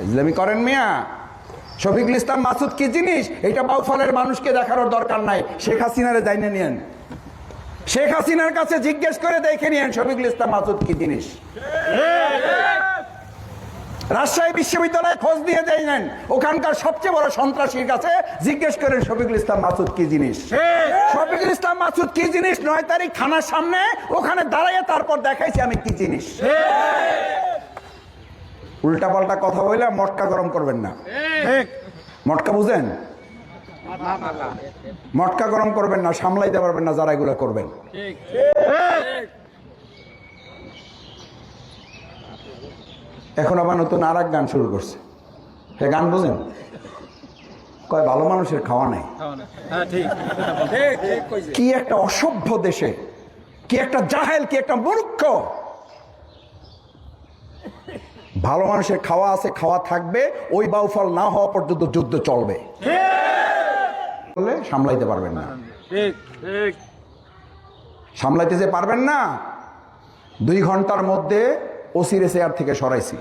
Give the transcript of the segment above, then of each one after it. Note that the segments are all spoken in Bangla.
ইসলামী করেন মিয়া। শফিকুল ইসলাম মাসুদ কি জিনিস এটা বাউফলের মানুষকে দেখানোর দরকার নাই। শেখ হাসিনারে যাইনে নিয়েন, শেখ হাসিনার কাছে জিজ্ঞেস করে দেখে নিয়েন শফিকুল ইসলাম মাসুদ কি জিনিস। রাজশাহী বিশ্ববিদ্যালয়ে খোঁজ দিয়ে দেন, ওখানকার সবচেয়ে বড় সন্ত্রাসীর কাছে জিজ্ঞেস করেন শফিকুল ইসলাম মাসুদ কি জিনিস। শফিকুল ইসলাম মাসুদ কি জিনিস 9 তারিখ থানার সামনে ওখানে দাঁড়িয়ে তারপর দেখাইছি আমি কি জিনিস। উল্টা পাল্টা কথা বললে মটকা গরম করবেন না। মটকা বুঝেন? মটকা গরম করবেন না, সামলাইতে পারবেন না যারা এগুলো করবেন। এখন আবার নতুন আর এক গান শুরু করছে। সে গান বুঝেন? কয় ভালো মানুষের খাওয়া নাই। কি একটা অসভ্য দেশে, কি একটা জাহেল, কি একটা মূর্খ। ভালো মানুষের খাওয়া আছে, খাওয়া থাকবে, ওই বাউফল না হওয়া পর্যন্ত যুদ্ধ চলবে। বলে সামলাইতে পারবেন না, সামলাইতে যে পারবেন না। 2 ঘন্টার মধ্যে ওসির চেয়ার থেকে সরাইছি,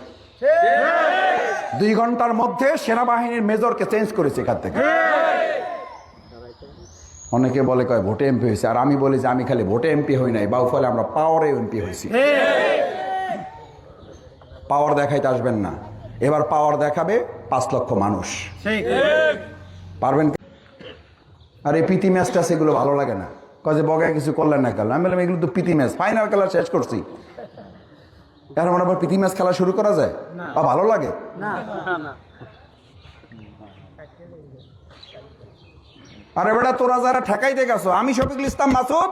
2 ঘন্টার মধ্যে সেনাবাহিনীর মেজরকে চেঞ্জ করেছে এখান থেকে। অনেকে বলে কয় ভোটে এমপি হয়েছে, আর আমি বলি যে আমি খালি ভোটে এমপি হই নাই, বাউফলে আমরা পাওয়ারে এমপি হয়েছি। পাওয়ার দেখাইতে আসবেন না, এবার পাওয়ার দেখাবে 5 লক্ষ মানুষ। পারবেন? আর এই প্রীতি ম্যাচটা সেগুলো ভালো লাগে না, কাজে বগায় কিছু করলেন না কেন। আমি বললাম এগুলো তো প্রীতি ম্যাচ, ফাইনাল খেলা শেষ করছি, এখন আবার প্রীতি ম্যাচ খেলা শুরু করা যায়? ভালো লাগে? আরে বেটা তোরা যারা ঠেকাইতে গেছো, আমি শফিকুল ইসলাম মাসুদ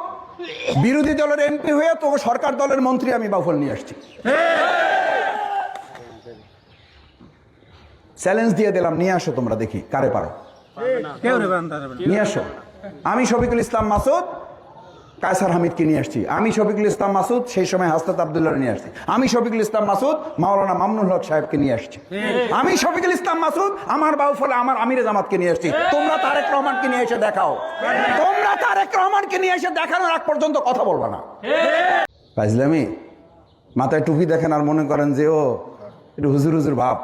বিরোধী দলের এমপি হয়ে তো সরকার দলের মন্ত্রী আমি বাউফল নিয়ে আসছি। চ্যালেঞ্জ দিয়ে দিলাম, নিয়ে আসো তোমরা, দেখি কারে পারো, নিয়ে আসো। আমি শফিকুল ইসলাম মাসুদ কায়সার হামিদকে নিয়ে আসছি, আমি শফিকুল ইসলাম মাসুদ সেই সময় হাসনাত আব্দুল্লাহ নিয়ে আসছি, আমি শফিকুল ইসলাম মাসুদ মাওলানা মামুনুল হক সাহেবকে নিয়ে আসছি, আমি শফিকুল ইসলাম মাসুদ আমার বাউফলে আমার আমিরে জামাতকে নিয়ে আসছি। তোমরা তারেক রহমানকে নিয়ে এসে দেখাও, তোমরা তারেক রহমানকে নিয়ে এসে দেখানোর আগ পর্যন্ত কথা বলবা না। ইসলামী মাথায় টুপি দেখেন আর মনে করেন যে ও একটু হুজুর হুজুর ভাব।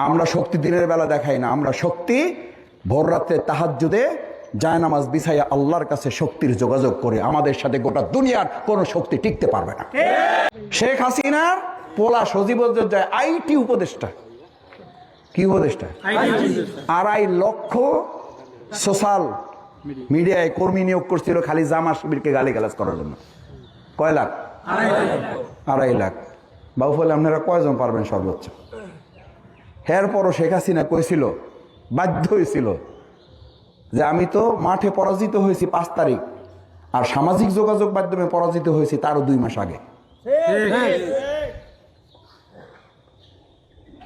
আমরা শক্তি দিনের বেলা দেখাই না, আমরা শক্তি ভোর রাত্রে তাহাজ্জুদে জায়নামাজ বিছাইয়া আল্লাহর কাছে শক্তির যোগাযোগ করে। আমাদের সাথে গোটা দুনিয়ার কোন শক্তি টিকতে পারবে না। শেখ হাসিনার পোলা সজীবউদ্দৌলা আইটি উপদেষ্টা, কি উপদেষ্টা? 2.5 লক্ষ সোশ্যাল মিডিয়ায় কর্মী নিয়োগ করছিল খালি জামা শিবিরকে গালিগালাজ করার জন্য। কয় লাখ? 2.5 লাখ। বাউফলে আপনারা কয়জন পারবেন সর্বোচ্চ? এরপরও শেখ হাসিনা কইছিল, বাধ্য হয়েছিল যে আমি তো মাঠে পরাজিত হয়েছি 5 তারিখ, আর সামাজিক যোগাযোগ মাধ্যমে পরাজিত হয়েছি তারও 2 মাস আগে।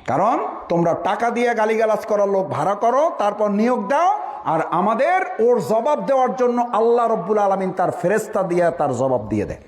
কারণ তোমরা টাকা দিয়ে গালিগালাজ করার লোক ভাড়া করো, তারপর নিয়োগ দাও, আর আমাদের ওর জবাব দেওয়ার জন্য আল্লাহ রব্বুল আলামিন তার ফেরেশতা দিয়ে তার জবাব দিয়ে দেয়।